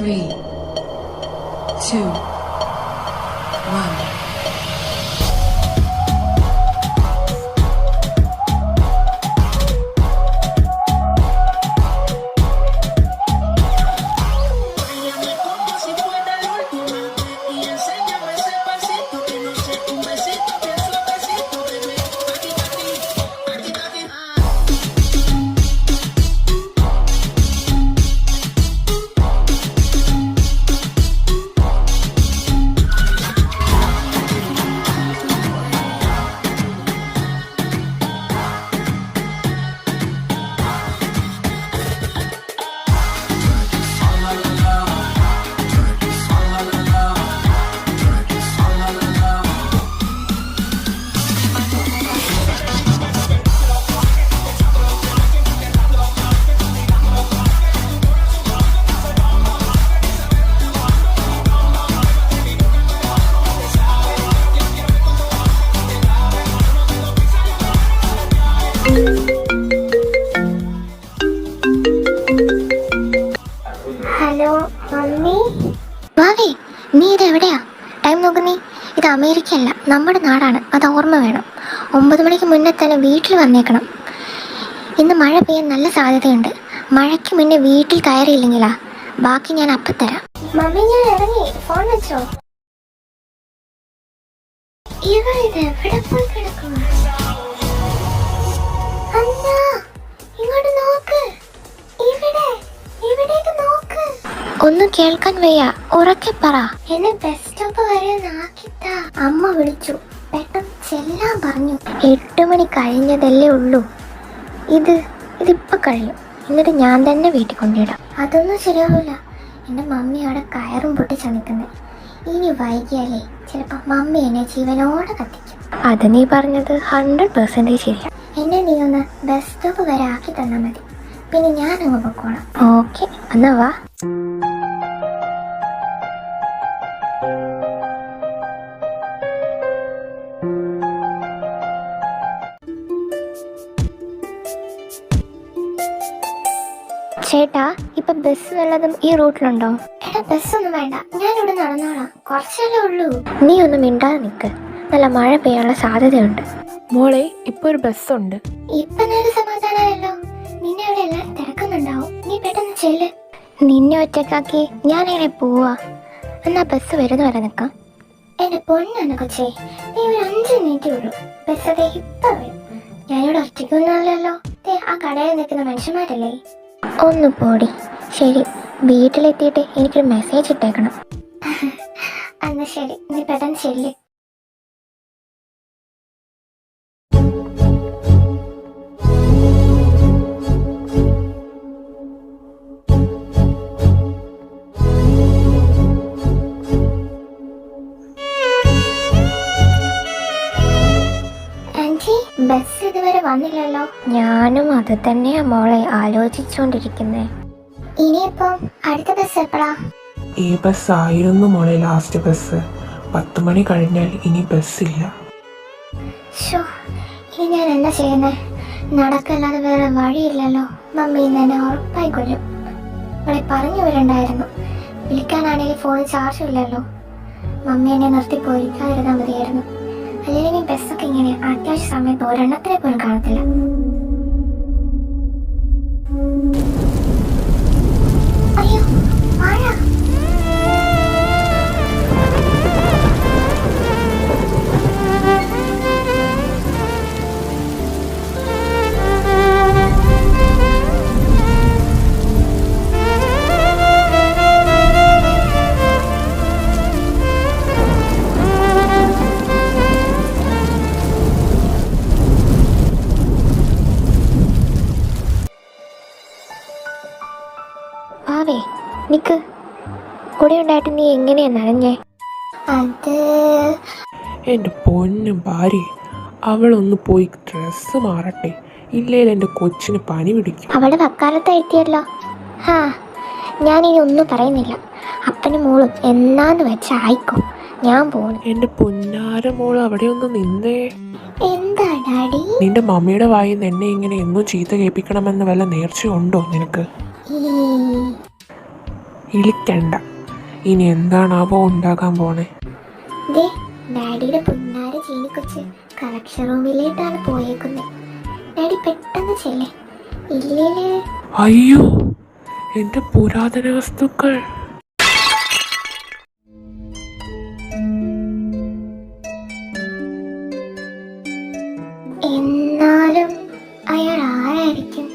3, 2, 1. Hello mummy. വാവേ, നീ ഇതെവിടെയാ? Time നോക്ക് നീ. ഇത് അമേരിക്കയല്ല, നമ്മുടെ നാടാണ്, അത് ഓർമ്മ വേണം. 9 മണിക്ക് മുന്നേ തന്നെ വീട്ടിൽ വന്നേക്കണം. ഇന്ന് മഴ പെയ്യാൻ നല്ല സാധ്യതയുണ്ട്. മഴയ്ക്ക് മുന്നേ വീട്ടിൽ കയറിയില്ലെങ്കിലാ ബാക്കി ഞാൻ അപ്പം തരാം. മമ്മി, ഞാൻ ഇറങ്ങി. ഫോൺ വെച്ചോ? ഇവളിതെവിടെ പോയി കിടക്കുക? ഇങ്ങോട്ട് നോക്ക്. ഇവിടേക്ക് നോക്ക്. ഒന്നും കേൾക്കാൻ വയ്യ, ഉറക്കെ പറ. എന്നെ ബസ് സ്റ്റോപ്പ് വരെ നാക്കിത്താ. അമ്മ വിളിച്ചു, പെട്ടെന്ന് ചെല്ലാൻ പറഞ്ഞു. 8 മണി കഴിഞ്ഞതല്ലേ ഉള്ളൂ. ഇതിപ്പോ കഴിയും. എന്നിട്ട് ഞാൻ തന്നെ വീട്ടിൽ കൊണ്ടിടാം. അതൊന്നും ശരിയാവില്ല. എൻ്റെ മമ്മി അവിടെ കയറും പൊട്ടിച്ചാ നിൽക്കുന്നത്. ഇനി വൈകിയാലേ ചിലപ്പോ മമ്മി എന്നെ ജീവനോടെ കത്തിക്കും. അത് നീ പറഞ്ഞത് 100% ശരിയാണ്. എന്നെ നീ ഒന്ന് ബസ് സ്റ്റോപ്പ് വരെ ആക്കി തന്നാൽ മതി. പിന്നെ ഞാൻ അങ്ങ് പൊക്കോളാം. ഓക്കെ, എന്നാ വാ. ചേട്ടാ, ഇപ്പൊ ബസ് വല്ലതും ഈ റൂട്ടിലുണ്ടോ? എടാ, ബസ്സൊന്നും വേണ്ട, ഞാനിവിടെ നടന്നോളാം. കുറച്ചല്ലേ ഉള്ളൂ. നീ ഒന്നും മിണ്ടാതെ നിൽക്ക്. നല്ല മഴ പെയ്യാനുള്ള സാധ്യതയുണ്ട്. മോളെ, ഇപ്പൊ ഒരു ബസ്സുണ്ട്. ഇപ്പൊ നേരെ സമാധാനമായല്ലോ. നിന്നെ അവിടെ എല്ലാരും തിരക്കുന്നുണ്ടാവും. നീ പെട്ടെന്ന് ചെല്ല്. നിന്നെ ഒറ്റക്കാക്കി ഞാൻ എങ്ങനെ പോവാ? എന്നാ ബസ് വരുന്ന വരെ നിൽക്കാം. എന്റെ പൊന്നാണ് കൊച്ചേ, നീ ഒരു 5 മിനിറ്റേ ഉള്ളൂ. ബസ് അതേ ഇപ്പൊ വരും. ഞാനിവിടെ ഒറ്റയ്ക്കൊന്നുമല്ലല്ലോ. ആ കടയിൽ നിൽക്കുന്ന മനുഷ്യന്മാരല്ലേ. ഒന്ന് പോടി. ശരി, വീട്ടിലെത്തിയിട്ട് എനിക്കൊരു മെസ്സേജ് ഇട്ടേക്കണം. എന്നാ ശരി, നീ പെട്ടെന്ന് ചെല്ല്. ബസ് ഇതുവരെ വന്നില്ലല്ലോ. ഞാനും അത് തന്നെയാ മോളെ ആലോചിച്ചോണ്ടിരിക്കുന്നേ. ഇനിയിപ്പം അടുത്ത ബസ് എപ്പോഴാ? ഈ ബസ് ആയിരുന്നു മോളെ ലാസ്റ്റ് ബസ്. 10 മണി കഴിഞ്ഞാൽ ഇനി ബസ്സില്ല. ഇനി ഞാൻ എന്താ ചെയ്യുന്നേ? നടക്കല്ലാതെ വേറെ വഴിയില്ലല്ലോ. മമ്മി എന്നെ ഉറപ്പായി കൊല്ലും. അവളെ പറഞ്ഞു വിടണ്ടായിരുന്നു. വിളിക്കാനാണെങ്കിൽ ഫോണിൽ ചാർജും ഇല്ലല്ലോ. മമ്മി എന്നെ നിർത്തി പോയിരിക്കാതിരുന്നാൽ മതിയായിരുന്നു. അല്ലെങ്കിൽ ബസ്സൊക്കെ ഇങ്ങനെ അത്യാവശ്യ സമയത്ത് ഒരെണ്ണത്തിനെ പോലും കാണത്തില്ല. അയ്യോ, മഴ. നിക്ക്, കൂടെ ഉണ്ടായിട്ട് നീ എങ്ങനെയാ നനഞ്ഞേ? അത് എൻ്റെ പൊന്നു ഭാര്യ, അവളൊന്ന് പോയി ഡ്രസ്സ് മാറട്ടെ. ഇല്ലെങ്കിൽ എൻ്റെ കൊച്ചിന് പനി പിടിക്കും. അവള് വക്കാലത്ത് എത്തിയല്ലോ. ഞാനിനി ഒന്നും പറയുന്നില്ല. അപ്പനും മോളും എന്നാന്ന് വെച്ചാ ആയിക്കോ. ഞാൻ പോണു. എൻ്റെ പൊന്നാര മോള് അവിടെ ഒന്ന് നിന്നേ. എന്താ ഡാഡി? നിന്റെ മമ്മിയുടെ വായിൽ നിന്ന് എന്നെ ഇങ്ങനെ എന്നും ചീത്ത കേൾപ്പിക്കണമെന്ന് വല്ല നേർച്ചയുണ്ടോ നിനക്ക്? ഇളിക്കണ്ട. ഇനി എന്താണാവോ ഉണ്ടാകാൻ പോണേ. ഡാഡിയുടെ പുന്നാര ചീനിക്കൊച്ച് കളക്ഷൻ റൂമിലേട്ടാണ് പോയേക്കുന്നത്. ഡാഡി പെട്ടെന്ന് ചെല്ലേ, ഇല്ലേല്. അയ്യോ, എന്റെ പുരാതന വസ്തുക്കൾ. എന്നാലും അയാൾ ആരായിരിക്കും?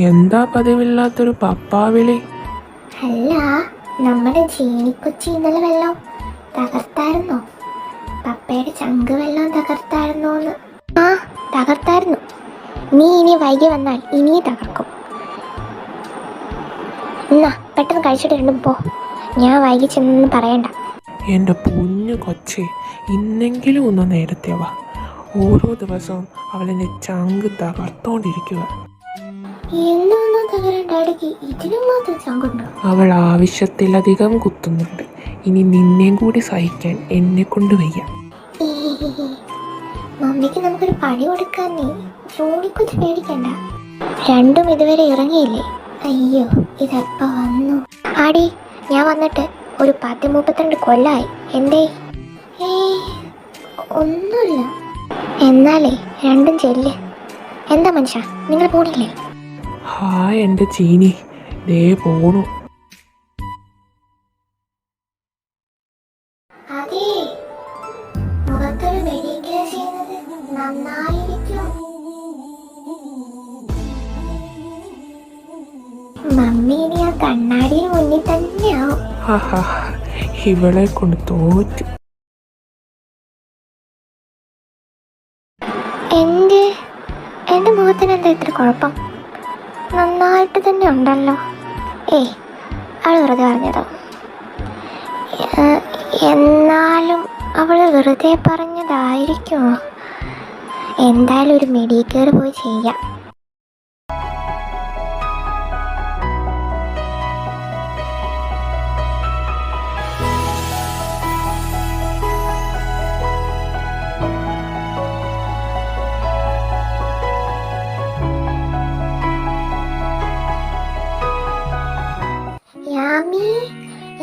എന്താ പതിവില്ലാത്തൊരു പപ്പാവിളി? അല്ല, നമ്മുടെ ജീനിക്കൊച്ചി ഇന്നലെ വെള്ളം തകർത്തായിരുന്നോ? പപ്പയുടെ ചങ്ക് വെള്ളം തകർത്തായിരുന്നോന്ന്? ആ, തകർത്തായിരുന്നു. നീ ഇനി വൈകി വന്നാൽ ഇനി തകർക്കും. എന്നാ പെട്ടെന്ന് കഴിച്ചിട്ട് രണ്ടും പോ. ഞാൻ വൈകി ചെന്നൊന്നും പറയണ്ട. എൻ്റെ പൊന്നു കൊച്ചേ, ഇന്നെങ്കിലും ഒന്ന് നേരത്തെ വാ. ഓരോ ദിവസവും അവളെന്നെ ചങ്ക് തകർത്തോണ്ടിരിക്കുക. എന്നൊന്നും തകരണ്ടാടിക്ക് ഇതിനും മാത്രം ചങ്കുണ്ടോ? അവൾ ആവശ്യത്തിലധികം കുത്തുന്നുണ്ട്. ഇനി നിന്നെയും കൂടി സഹിക്കാൻ എന്നെ കൊണ്ട് വയ്യ. മമ്മിക്ക് നമുക്കൊരു പണി കൊടുക്കാന്നേ. ജോണിക്കൊച്ച് പേടിക്കണ്ട. രണ്ടും ഇതുവരെ ഇറങ്ങിയില്ലേ? അയ്യോ, ഇതെപ്പ വന്നു? ആടി, ഞാൻ വന്നിട്ട് ഒരു 10-32 കൊല്ലായി. എന്തേ? ഒന്നുമില്ല. എന്നാലേ രണ്ടും ചെല്ല്. എന്താ മനുഷ്യ, നിങ്ങൾ പോണില്ലേ? ഹായ് എൻ്റെ ചീനി, ദേ പോണു. അതെ, മുഖത്തൊരു മെഡിക്കൽ ചെയ്യുന്നത് നന്നായിരിക്കും. മമ്മി ഇനി ആ കണ്ണാടിയുടെ മുന്നിൽ തന്നെയാവും. ഇവളെ കൊണ്ട് തോറ്റു. എൻ്റെ മുഖത്തിന് എന്താ ഇത്ര കുഴപ്പം? നന്നായിട്ട് തന്നെ ഉണ്ടല്ലോ. അവൾ വെറുതെ പറഞ്ഞതോ? എന്നാലും അവൾ വെറുതെ പറഞ്ഞതായിരിക്കുമോ? എന്തായാലും ഒരു മെഡിക്കൽ പോയി ചെയ്യാം.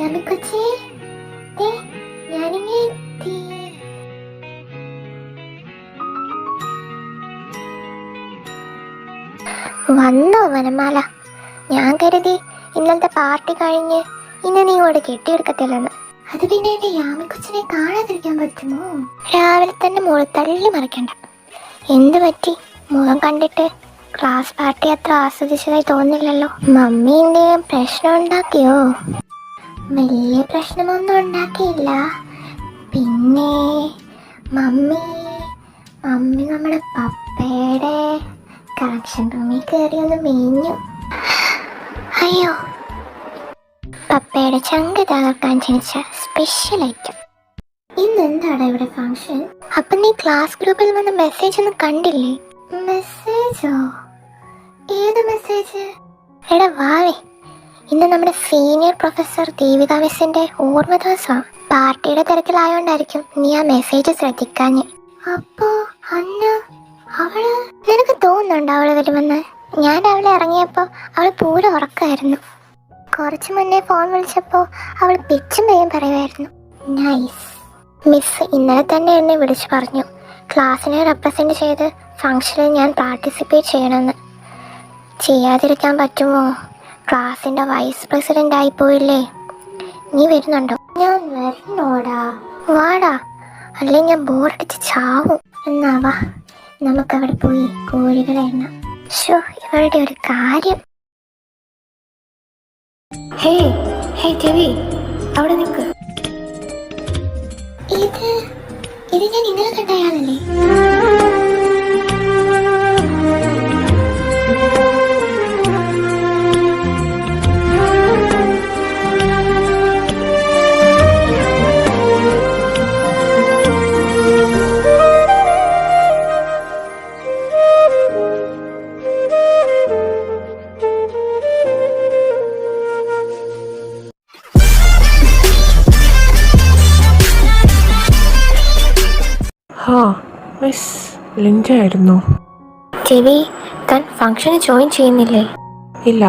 യാമിക്കൊച്ചേ, ഞാനിങ്ങനെ എത്തി. വന്നോ വനമാല? ഞാൻ കരുതി ഇന്നലത്തെ പാർട്ടി കഴിഞ്ഞ് ഇന്ന് നീ ഇവിടെ കെട്ടിയെടുക്കത്തില്ലെന്ന്. അത് പിന്നെ എന്റെ യാമിക്കൊച്ചിനെ കാണാതിരിക്കാൻ പറ്റുമോ? രാവിലെ തന്നെ മോള് തള്ളി മറിക്കണ്ട. എന്ത് പറ്റി? മുഖം കണ്ടിട്ട് ക്ലാസ് പാർട്ടി അത്ര ആസ്വദിച്ചതായി തോന്നില്ലല്ലോ. മമ്മി എന്തെങ്കിലും പ്രശ്നം ഉണ്ടാക്കിയോ? വലിയ പ്രശ്നമൊന്നും ഉണ്ടാക്കിയില്ല. പിന്നെ മമ്മി നമ്മുടെ പപ്പയുടെ കളക്ഷൻ റൂമിൽ കയറി ഒന്ന് മേഞ്ഞു. അയ്യോ, പപ്പയുടെ ചങ്ക് തകർക്കാൻ ക്ഷണിച്ച സ്പെഷ്യൽ ഐറ്റം. ഇന്നെന്താടാ ഇവിടെ ഫംഗ്ഷൻ? അപ്പൊ നീ ക്ലാസ് ഗ്രൂപ്പിൽ വന്ന മെസ്സേജ് ഒന്നും കണ്ടില്ലേ? മെസ്സേജോ? ഏത് മെസ്സേജ്? എടാ വാവേ, ഇന്ന് നമ്മുടെ സീനിയർ പ്രൊഫസർ ദീപിക മിസ്സിന്റെ ഓർമ്മ ദിവസമാണ്. പാർട്ടിയുടെ തിരക്കിലായോണ്ടായിരിക്കും നീ ആ മെസ്സേജ് ശ്രദ്ധിക്കാഞ്ഞ്. അപ്പോ അന്ന് അവള്, നിനക്ക് തോന്നുന്നുണ്ടോ അവള് വരുമെന്ന്? ഞാൻ രാവിലെ ഇറങ്ങിയപ്പോ അവൾ പൂര ഉറക്കമായിരുന്നു. കുറച്ചു മുന്നേ ഫോൺ വിളിച്ചപ്പോ അവൾ പിച്ചും പേയും പറയുമായിരുന്നു. നൈസ്. മിസ് ഇന്നലെ തന്നെ എന്നെ വിളിച്ചു പറഞ്ഞു ക്ലാസ്സിനെ റെപ്രസെന്റ് ചെയ്ത് ഫംഗ്ഷനിൽ ഞാൻ പാർട്ടിസിപ്പേറ്റ് ചെയ്യണമെന്ന്. ചെയ്യാതിരിക്കാൻ പറ്റുമോ? ക്ലാസിന്റെ വൈസ് പ്രസിഡന്റ് ആയിപ്പോയില്ലേ. നീ വരുന്നുണ്ടോ? ഞാൻ വരുന്നോടാ. വാടാ, അല്ലെ ഞാൻ ബോറടിച്ച് ചാവും. എന്നാ വാ, നമുക്കവിടെ പോയി കോഴികളെ എണ്ണാം. ഷോ, ഇവരുടെ ഒരു കാര്യം. രവി, അവിടെ നിൽക്ക്. ഇത് ഞാൻ ഇന്നലെ കണ്ടയാളല്ലേ? മിസ് ലിൻഡ ആയിരുന്നോ? ചെവി, താൻ ഫംഗ്ഷന് ജോയിൻ ചെയ്യുന്നില്ലേ? ഇല്ല,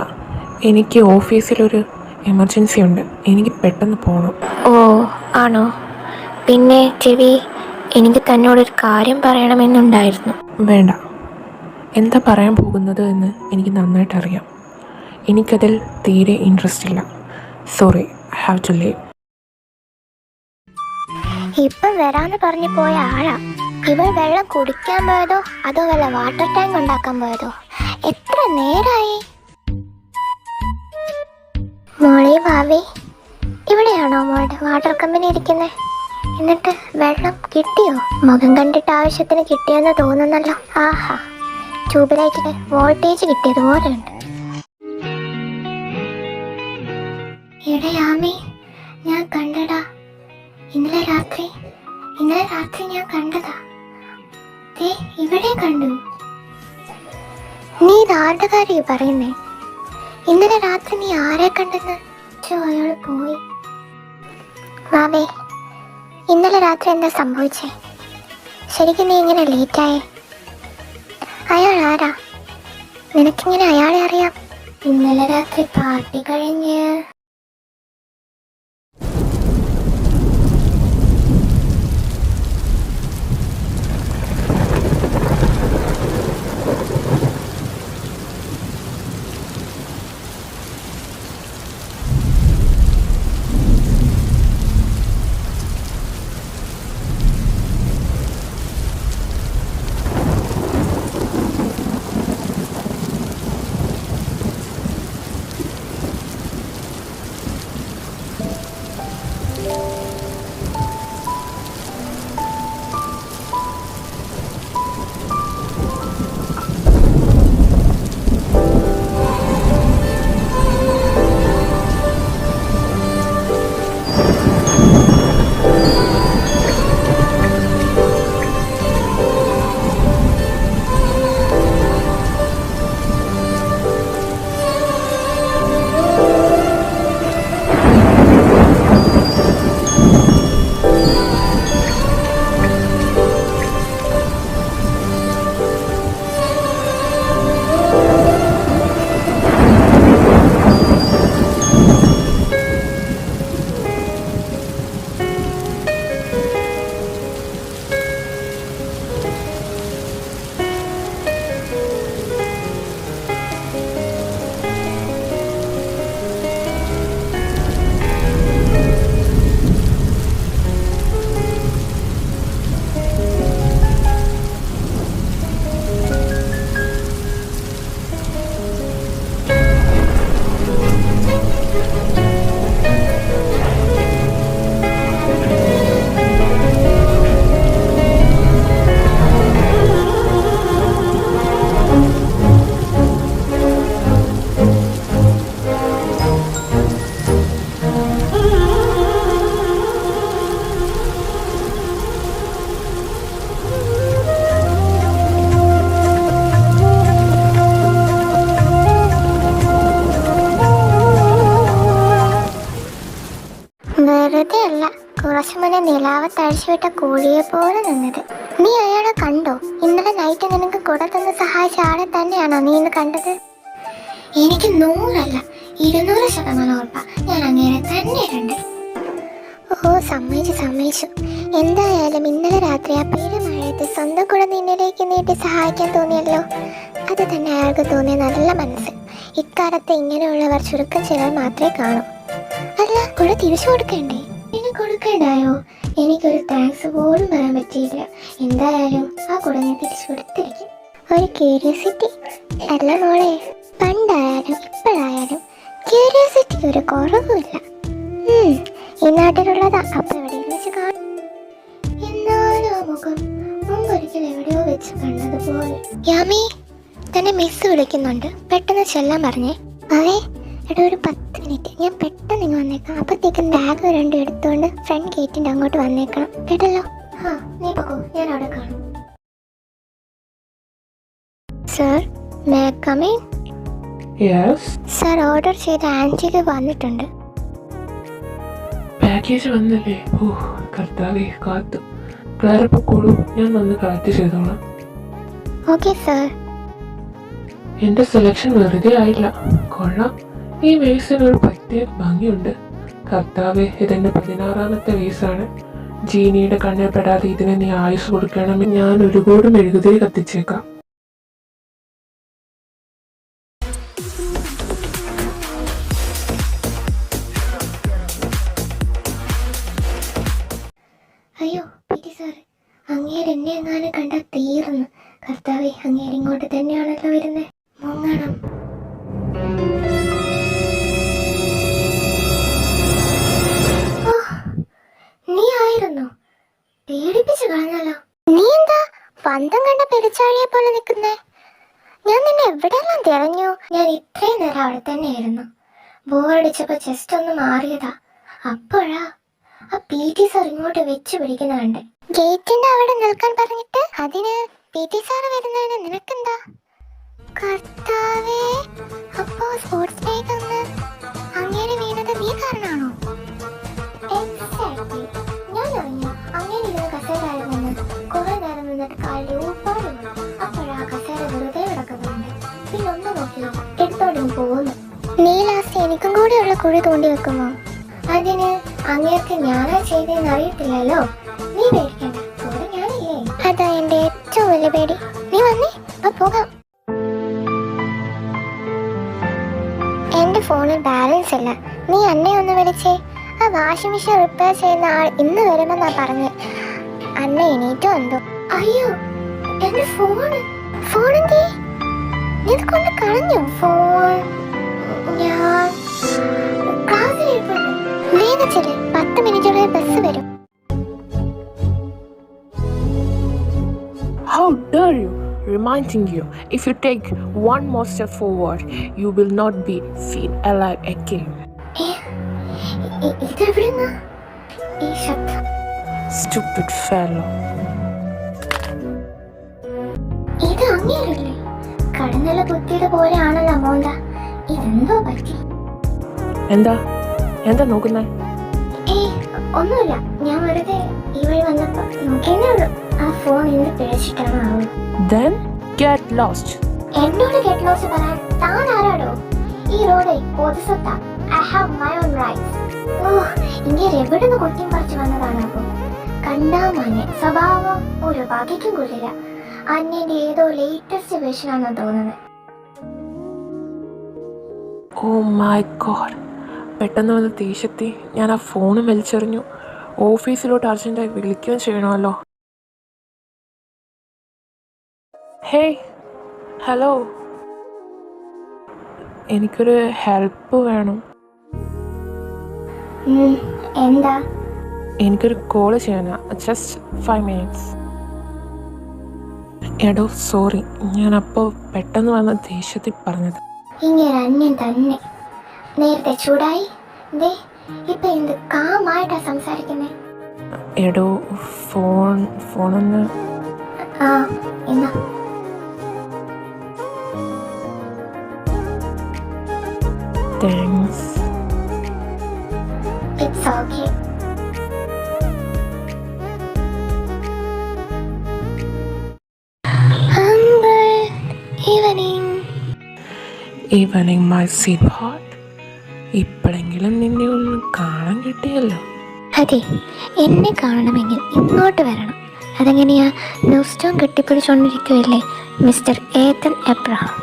എനിക്ക് ഓഫീസിലൊരു എമർജൻസി ഉണ്ട്. എനിക്ക് പെട്ടെന്ന് പോകണം. ഓ ആണോ? പിന്നെ ചെവി, എനിക്ക് തന്നോടൊരു കാര്യം പറയണമെന്നുണ്ടായിരുന്നു. വേണ്ട, എന്താ പറയാൻ പോകുന്നത് എന്ന് എനിക്ക് നന്നായിട്ട് അറിയാം. എനിക്കതിൽ തീരെ ഇൻട്രസ്റ്റ് ഇല്ല. Sorry, I have to leave. ഇപ്പം വരാന്ന് പറഞ്ഞു പോയ ആളാ. ഇവൾ വെള്ളം കുടിക്കാൻ പോയതോ അതോ വല്ല വാട്ടർ ടാങ്ക് ഉണ്ടാക്കാൻ പോയതോ? എത്ര നേരായി? മോളെ ഭാവി, ഇവിടെയാണോ മോളുടെ വാട്ടർ കമ്പനി ഇരിക്കുന്നത്? എന്നിട്ട് വെള്ളം കിട്ടിയോ? മുഖം കണ്ടിട്ട് ആവശ്യത്തിന് കിട്ടിയെന്ന് തോന്നുന്നല്ലോ. ആഹാ, ട്യൂബ് ലൈറ്റിന് വോൾട്ടേജ് കിട്ടിയതുപോലെ ഉണ്ട്. ഇടയാമി, ഞാൻ കണ്ടടാ. ഇന്നലെ രാത്രി ഞാൻ കണ്ടതാ. ഇവിടെ കണ്ടു. നീ ഇതാരുടെ കാര്യം പറയുന്നേ? ഇന്നലെ രാത്രി നീ ആരെ കണ്ടെന്ന്? അയാള് പോയി. മാവേ, ഇന്നലെ രാത്രി എന്താ സംഭവിച്ചേ? ശരിക്കും നീ ഇങ്ങനെ ലേറ്റായേ? അയാൾ ആരാ? നിനക്കിങ്ങനെ അയാളെ അറിയാം? ഇന്നലെ രാത്രി പാർട്ടി കഴിഞ്ഞ് വെറുതെ അല്ല, കുറച്ചു മുന്നേ നിലാവത്ത് അഴിച്ചുവിട്ട കോഴിയെ പോലെ നിന്നത്. നീ അയാളെ കണ്ടോ? ഇന്നലെ നൈറ്റ് നിനക്ക് കുട തന്ന് സഹായിച്ച ആളെ തന്നെയാണോ നീ ഇന്ന് കണ്ടത്? എനിക്ക് 100 അല്ല 200% ഉറപ്പാ, ഞാൻ അങ്ങനെ തന്നെ കണ്ടു. ഓ, സമ്മതിച്ചു. എന്തായാലും ഇന്നലെ രാത്രി ആ പെരുമഴയത്ത് സ്വന്തം കുട നിന്നിലേക്ക് നീട്ടി സഹായിക്കാൻ തോന്നിയല്ലോ. അത് തന്നെ അയാൾക്ക് തോന്നിയ നല്ല മനസ്സ്. ഇക്കാലത്ത് ഇങ്ങനെയുള്ളവർ ചുരുക്കം ചിലർ മാത്രമേ കാണൂ. അല്ല, കുട തിരിച്ചു കൊടുക്കണ്ടേ? ഇനി കൊടുക്കണ്ടായോ? എനിക്കൊരു താങ്ക്സ് പോലും പറയാൻ പറ്റിയില്ല. എന്തായാലും ആ കുട ഞാൻ തിരിച്ചു കൊടുത്തിരിക്കും. ഒരു ക്യൂരിയോസിറ്റി അല്ല മോളെ, പണ്ടായാലും ഇപ്പോഴായാലും ക്യൂരിയോസിറ്റിക്ക് ഒരു കുറവുമില്ല. ഈ നാട്ടിലുള്ളതാ, അപ്പൊ എവിടെയും വെച്ച് കാണും. എന്നാലും ആ മുഖം മുമ്പൊരിക്കൽ എവിടെയോ വെച്ച് കണ്ടതുപോലെ. യാമി, തന്നെ മിസ് വിളിക്കുന്നുണ്ട്, പെട്ടെന്ന് ചെല്ലാൻ പറഞ്ഞേ. അതെ എടാ, ഒരു 10 മിനിറ്റ്, ഞാൻ പെട്ടെന്ന് ഇങ്ങ് വന്നേക്കാം. അപ്പത്തേക്കും ബാഗ് 2 എടുത്തുകൊണ്ട് ഫ്രണ്ട് ഗേറ്റിൻ്റെ അങ്ങോട്ട് വന്നേക്കണം, കേട്ടല്ലോ? നീ പോകൂ, ഞാൻ അവിടെ കാണും. Sir, may I come in? Yes. Sir, order ചെയ്ത ആൻറ്റിക്ക് വന്നിട്ടുണ്ട്. പാക്കേജ് വന്നല്ലേ? ഓ കർത്താവേ, കാത്തു. ക്ലാര പൊക്കോളൂ, ഞാൻ വന്ന് കളക്ട് ചെയ്തോളാം. Okay sir. എന്റെ സെലക്ഷൻ വെറുതെ ആയില്ല. കൊള്ളാം, ഈ വേസിനൊരു പ്രത്യേക ഭംഗിയുണ്ട്. കർത്താവേ, ഇതെന്റെ 16ാമത്തെ വേസാണ്. ജീനിയുടെ കണ്ണിൽ പെടാതെ ഇതിന് നീ ആയുസ് കൊടുക്കണമെങ്കിൽ ഞാൻ ഒരുപാട് മെഴുകുതിരി കത്തിച്ചേക്കാം. അയ്യോ പിറ്റി സാർ, അങ്ങേര് എന്നെ എങ്ങാനും കണ്ടാൽ തീർന്നു. കർത്താവേ, അങ്ങേര് ഇങ്ങോട്ട് തന്നെയാണല്ലോ വരുന്നത്. മുങ്ങണം. നീ ആയിരുന്നു, പേടിപ്പിച്ചു കളഞ്ഞല്ലോ. നീ എന്താ പന്തം കണ്ട പെരിച്ചാഴിയെ പോലെ നിൽക്കുന്നേ? ഞാൻ നിന്നെ എവിടെയെല്ലാം തിരഞ്ഞു. ഞാൻ ഇത്രയും നേരം അവിടെ തന്നെയായിരുന്നു. ബോറടിച്ചപ്പോ ജസ്റ്റ് ഒന്ന് മാറിയതാ. അപ്പോഴാ ആ PT സാർ ഇങ്ങോട്ട് വെച്ച് പിടിക്കുന്ന കണ്ടേ. ഗേറ്റിന്റെ അവിടെ നിൽക്കാൻ പറഞ്ഞിട്ട് അതിന് PT സാർ വരുന്നതിന് നിനക്കെന്താ? കർത്താവേ, അപ്പോ സ്പോർട്സ് ബൈക്ക് ഒന്ന് അങ്ങനെ വീണത് നീ കാരണമാണോ? എക്സാക്ട്ലി. ഞാൻ അറിഞ്ഞു അങ്ങനെ ഇരുന്ന് കസേരയായിരുന്നെന്ന്. കുറെ നേരം നിന്നിട്ട് കാലിൽ ഊപ്പാട്. അപ്പോഴാ കസേര വെറുതെ കിടക്കുന്നുണ്ട്. പിന്നെ ഒന്ന് നോക്കി എടുത്തോണ്ട് പോകുന്നു. നീ ലാസ്റ്റ് എനിക്കും കൂടെയുള്ള കുഴി തോണ്ടി വെക്കുമോ? അതിന് അങ്ങേർക്ക് ഞാനാ ചെയ്തെന്ന് അറിയത്തില്ലല്ലോ. നീ പേടിക്കണ്ട, കൂടെ ഞാനില്ലേ. അതാ എന്റെ ഏറ്റവും വലിയ പേടി. നീ വന്നേ, പോകാം. എന്റെ ഫോണിൽ ബാലൻസ് ഇല്ല. നീ എന്നെ ഒന്ന് വിളിച്ചേ. ആ വാഷിംഗ് മെഷീൻ റിപ്പയർ ചെയ്യുന്ന ആൾ ഇന്ന് വരുമെന്നാ പറഞ്ഞ്. അന്ന എണീറ്റോ എന്തോ. അയ്യോ, എന്റെ ഫോൺ എന്തേ? നീ കൊണ്ട് കളഞ്ഞു ഫോൺ? ഞാൻ ക്ലാസ്സിലിരിപ്പുണ്ട്. വേഗം ചെല്ല്, 10 മിനിറ്റുള്ളിൽ ബസ് വരും. How dare you! Reminding you, if you take one more step forward, you will not be seen alive again. ഇതെവിടുന്നാ ഈ ശബ്ദം? Stupid fellow. ഇത് അങ്ങേരല്ലേ? കടന്നല കുത്തിയത് പോലെയാണല്ലോ മോന്ത. ഇതെന്തോ പറ്റി? എന്താ നോക്കുന്നേ? ഒന്നുമില്ല, ഞാൻ വെറുതെ ഈ വഴി വന്നപ്പോ നോക്കിയേ ഉള്ളൂ. ആ ഫോൺ ഇന്ന് പിഴച്ചിട്ടാണ് ആവുന്നത്. Then get lost. എന്നോട് ഗെറ്റ് ലോസ്റ്റ് പറയാൻ താൻ ആരാടോ? ഈ road പൊതുസ്വത്താ. I have my own rights. ഇങ്ങനെ എവിടുന്ന് കൊത്തിയും പറിച്ചു വന്നതാണപ്പോ? കണ്ടാമാനെ സ്വഭാവം ഒരു വകയ്ക്കും കൊള്ളില്ല. അന്യന്റെ ഏതോ ലേറ്റസ്റ്റ് വേർഷൻ ആണെന്ന് തോന്നുന്നത്. Oh my god. പെട്ടെന്ന് വന്ന് ദേഷ്യത്തി ഞാൻ ആ ഫോണും വലിച്ചെറിഞ്ഞു. ഓഫീസിലോട്ട് അർജന്റായി വിളിക്കുകയും ചെയ്യണമല്ലോ. ഹേയ്, ഹലോ, എനിക്കൊരു ഹെൽപ്പ് വേണം. എന്താ? എനിക്കൊരു കോള് ചെയ്യാനാ. Just 5 minutes. എടോ സോറി, ഞാനപ്പോൾ പെട്ടെന്ന് വന്ന ദേഷ്യത്തിൽ പറഞ്ഞത്. ഇങ്ങനെ അന്യൻ തന്നെ. നേരത്തെ ചൂടായി, ഇപ്പൊ എന്ത് കാമായിട്ടാ സംസാരിക്കുന്നേ? എടോ ഫോണൊന്ന്. എന്നാ thanks. It's okay. Evening my sweetheart. ഇപ്പോഴെങ്കിലും നിന്നെ ഒന്ന് കാണാൻ കിട്ടിയല്ലോ. അതെ, എന്നെ കാണണമെങ്കിൽ ഇങ്ങോട്ട് വരണം. അതെങ്ങനെയാ? ന്യൂസ്റ്റോൺ കെട്ടിപ്പിടിച്ചോണ്ടിരിക്കുവല്ലേ മിസ്റ്റർ ഏതൻ എബ്രഹാം.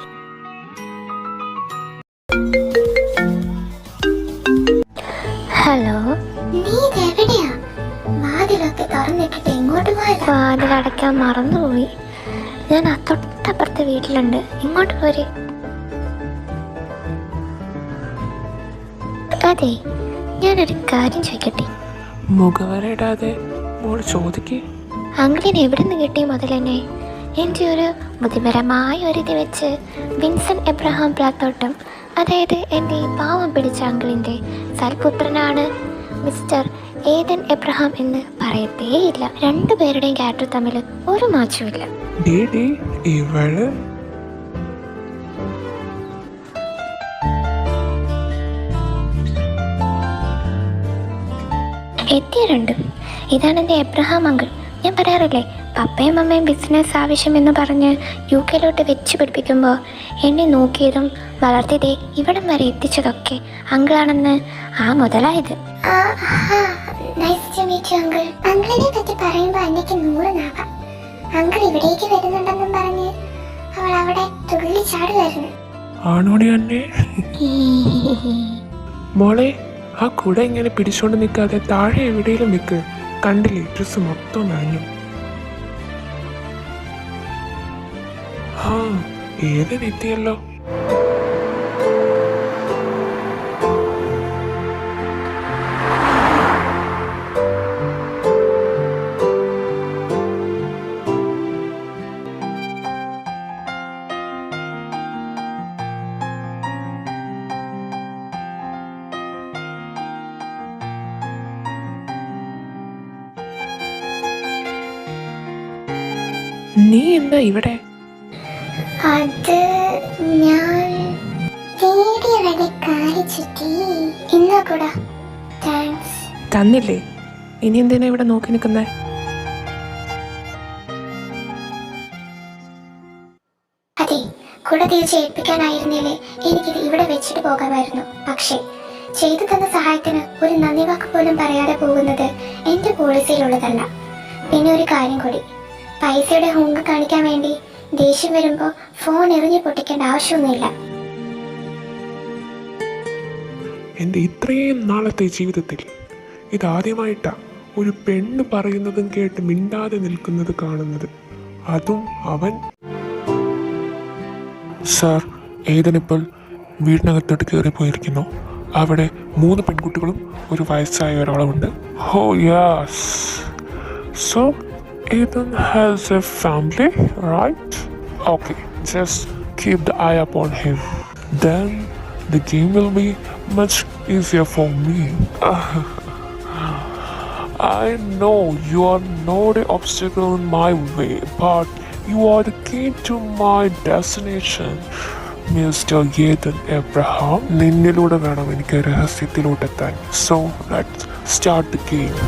ഹലോ, നീ എവിടെയാ? വാതിലൊക്കെ തുറന്നിട്ടിട്ട് എങ്ങോട്ട് പോയത്? വാതിലടയ്ക്കാൻ മറന്നുപോയി. ഞാൻ ആ തൊട്ടപ്പുറത്തെ വീട്ടിലുണ്ട്, ഇങ്ങോട്ട് പോരെ. അതെ, ഞാനൊരു കാര്യം ചോദിക്കട്ടെ? മുഖവരയിടാതെ മോൾ ചോദിക്കേ. അങ്കിളിന് എവിടെ നിന്ന് കിട്ടി മുതലെന്നെ? എൻ്റെ ഒരു ബുദ്ധിപരമായ ഒരിത് വെച്ച് വിൻസെൻ്റ് എബ്രഹാം പ്ലാത്തോട്ടം, അതായത് എൻ്റെ പാവം പിടിച്ച അങ്കിളിൻ്റെ സൽപുത്രനാണ് മിസ്റ്റർ ഏതൻ എബ്രഹാം എന്ന് പറയത്തേയില്ല. രണ്ടുപേരുടെയും ക്യാരക്ടർ തമ്മിൽ ഒരു മാറ്റവുമില്ല. എത്തിയ രണ്ടും. ഇതാണ് എൻ്റെ എബ്രഹാം അങ്കിൾ, ഞാൻ പറയാറില്ലേ, പപ്പയും അമ്മയും ബിസിനസ് ആവശ്യമെന്ന് പറഞ്ഞ് UK വെച്ച് പിടിപ്പിക്കുമ്പോൾ എന്നെ നോക്കിയതും വളർത്തിയതേ ഇവിടം വരെ എത്തിച്ചതൊക്കെ അങ്കിളാണെന്ന് ആ മുതലായത്. അങ്കിളിനെ പറ്റി പറയുമ്പോൾ അന്നയ്ക്ക് 100 നാവാം. അങ്കിൾ ഇവിടേക്ക് വരുന്നുണ്ടെന്നും പറഞ്ഞ് അവൾ അവിടെ തുള്ളി ചാടുമായിരുന്നു. ആണോടി അന്നെ? മോളെ, ആ കുട ഇങ്ങനെ പിടിച്ചോണ്ട് നിൽക്കാതെ താഴെ എവിടെയെങ്കിലും നിൽക്ക്. കണ്ടില്ലേ, ഡ്രസ് മൊത്തം നനഞ്ഞു. ആ, ഏതെത്തിയല്ലോ. നീ എന്താ ഇവിടെ? അത് ഞാൻ തന്നില്ലേ? ഇനി എന്തിനാ ഇവിടെ നോക്കി നിൽക്കുന്നേ? അതെ, കുട തിരിച്ച് ഏൽപ്പിക്കാനായിരുന്നില്ലേ എനിക്കിത് ഇവിടെ വെച്ചിട്ട് പോകാമായിരുന്നു. പക്ഷേ ചെയ്തു തന്ന സഹായത്തിന് ഒരു നന്ദി വാക്ക് പോലും പറയാതെ പോകുന്നത് എന്റെ പോളിസിയിലുള്ളതല്ല. പിന്നെ ഒരു കാര്യം കൂടി, പൈസയുടെ ഹുങ്ക് കാണിക്കാൻ വേണ്ടി ദേഷ്യം വരുമ്പോ ഫോൺ എറിഞ്ഞു പൊട്ടിക്കേണ്ട ആവശ്യമൊന്നുമില്ല. എൻ്റെ ഇത്രയും നാളത്തെ ജീവിതത്തിൽ ഇതാദ്യമായിട്ടാ ഒരു പെണ്ണ് പറയുന്നതും കേട്ട് മിണ്ടാതെ നിൽക്കുന്നത് കാണുന്നത്. അതും അവൻ. സാർ, ഏതനിപ്പോൾ വീടിനകത്തോട്ട് കയറിപ്പോയിരിക്കുന്നു. അവിടെ 3 പെൺകുട്ടികളും ഒരു വയസ്സായ ഒരാളുമുണ്ട്. ഓ യാസ്, so Ethan has a family, right? Okay, just keep the eye upon him. Then the game will be much easier for me. I know you are not an obstacle in my way, but you are the key to my destination, Mr. Ethan Abraham. നിന്നിലൂടെ വേണം എനിക്ക് രഹസ്യത്തിലോട്ടെത്താൻ. So let's start the game.